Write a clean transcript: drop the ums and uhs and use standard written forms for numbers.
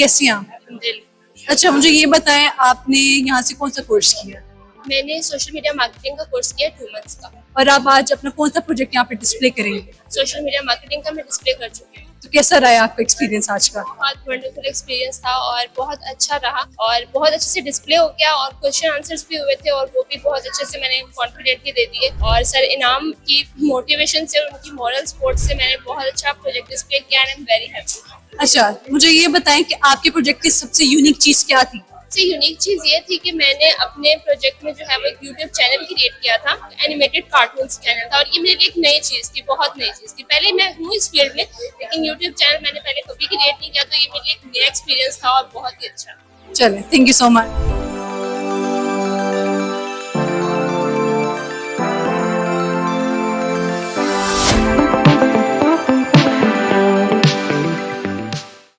कैसी हैं आप? दिल। अच्छा, मुझे ये बताएं आपने यहाँ से कौन सा कोर्स किया मैंने सोशल मीडिया मार्केटिंग का कोर्स किया 2 मंथ्स का। और आप आज अपना कौन सा प्रोजेक्ट यहाँ पे डिस्प्ले करेंगे? सोशल मीडिया मार्केटिंग का मैं डिस्प्ले कर चुकी हूँ। तो कैसा रहा आपका एक्सपीरियंस आज का? बहुत वंडरफुल एक्सपीरियंस था और बहुत अच्छा रहा और बहुत अच्छे से डिस्प्ले हो गया और क्वेश्चन आंसर्स भी हुए थे और वो भी बहुत अच्छे से मैंने कॉन्फिडेंटली दे दिए। और सर इनाम की मोटिवेशन से, उनकी मॉरल सपोर्ट से मैंने बहुत अच्छा प्रोजेक्ट डिस्प्ले किया and I am very happy. अच्छा, मुझे ये बताएं कि आपके प्रोजेक्ट की सबसे यूनिक चीज क्या थी? सबसे यूनिक चीज ये थी कि मैंने अपने प्रोजेक्ट में जो है वो एक यूट्यूब चैनल क्रिएट किया था, एनिमेटेड कार्टून्स चैनल था और ये मेरे लिए एक नई चीज थी, बहुत नई चीज थी। पहले मैं हूँ इस फील्ड में लेकिन यूट्यूब चैनल मैंने पहले कभी क्रिएट नहीं किया, तो ये मेरे लिए एक नया एक्सपीरियंस था और बहुत ही अच्छा। चलें, थैंक यू सो मच।